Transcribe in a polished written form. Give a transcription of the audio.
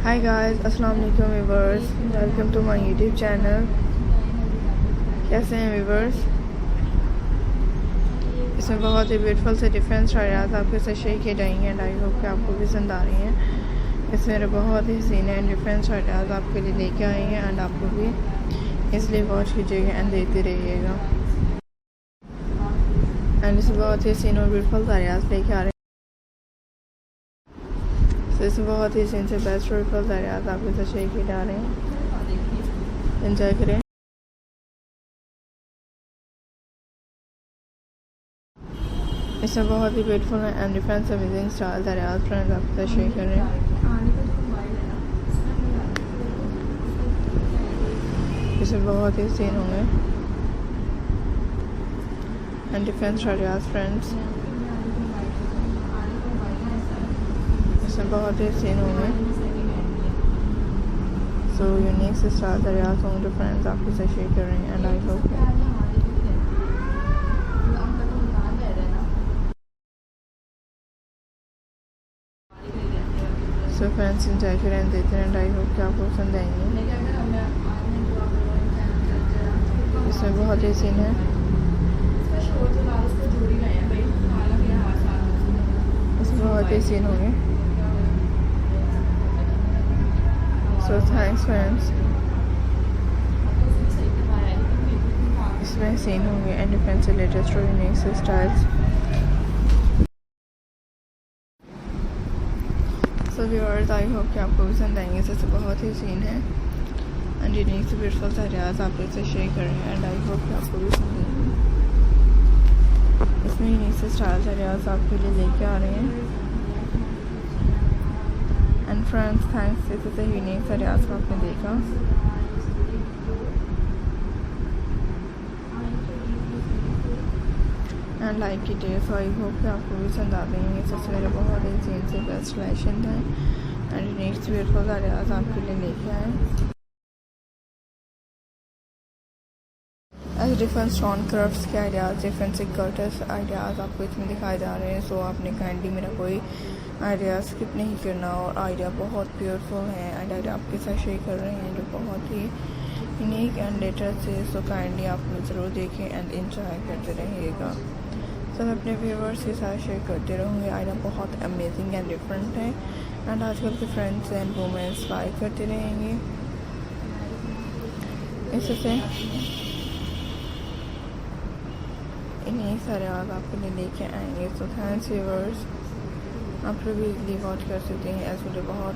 हाय guys, अस्सलाम वालेकुम viewers, welcome to my YouTube channel. कैसे हैं व्यूअर्स? इसमें बहुत ही ब्यूटीफुल से डिफरेंट शायरात आपके साथ शेयर की जाएंगी एंड आई होप कि आपको पसंद आ रही हैं। इसमें मेरे बहुत ही सीन एंड डिफरेंट शायरात आपके लिए लेके आए हैं एंड आपको भी इसलिए वॉच कीजिएगा एंड देखते रहिएगा। एंड इसमें बहुत ही सीन और ब्यूटीफुल शायरात लेके आ रहे हैं। इसमें बहुत ही सीन से बेस्ट ब्यूटीफुल शायरात आपके साथ शेयर किए जा रहे हैं। एंजॉय करें। इसमें बहुत ही beautiful and different amazing style शायरात फ्रेंड्स आपके साथ शेयर कर रहे हैं। इसमें बहुत ही सीन होंगे एंड डिफरेंट शायरात फ्रेंड्स। इसमें बहुत ही सीन होंगे सो यूनिक से स्टाइल शायरात होंगे जो फ्रेंड्स आपके साथ शेयर कर रहे हैं and I hope so friends enjoy करें, देते हैं एंड आई होप कि आपको पसंद आएंगे। इसमें बहुत ही सीन है। इसमें बहुत ही सीन होंगे सो थैंक्स फ्रेंड्स। इसमें सीन होंगे एंड डिफरेंट से लेटेस्ट और यूनिक से styles. So viewers, I hope कि आपको पसंद आएंगे। इससे बहुत ही सीन है एंड यूनिक से ब्यूटीफुल शायरात आप इससे शेयर कर रहे हैं एंड आई होप कि आपको भी पसंद आएंगे। इसमें यूनिक से स्टाइल शायरात आपके लिए लेके आ रहे हैं एंड फ्रेंड्स थैंक्स। इससे यूनिक शायरात को आपने देखा एंड लाइक कीजिए। सो आई होप कि आपको भी पसंद आ गई हैं। सबसे मेरे बहुत ही सीन से बेस्ट सिलेक्शन है एंड नेक्स्ट ब्यूटीफुल शायरात आपके लिए लेके आए। ऐसे डिफरेंट स्टोन क्राफ्ट्स के आइडियाज़, डिफरेंट से cuctus आइडियाज़ आपको इसमें दिखाए जा रहे हैं। सो आपने काइंडली मेरा कोई आइडिया स्किप नहीं करना और आइडिया बहुत ब्यूटीफुल है एंड आइडिया आपके साथ शेयर कर रहे हैं जो बहुत ही यूनिक एंड लेटेस्ट है। सो काइंडली आप ज़रूर देखें एंड इंजॉय करते रहिएगा। सब अपने व्यूवर्स के साथ शेयर करते रहूँगी। आइडिया बहुत अमेजिंग एंड डिफरेंट है एंड आजकल के फ्रेंड्स एंड वुमेन इंस्पायर करते रहेंगे इससे। इन्हीं सारे आप आपके लिए लेके आएंगे। सो थैंक्स व्यूवर्स, आप लोग भी इजली वॉच कर सकते हैं। ऐसे मुझे बहुत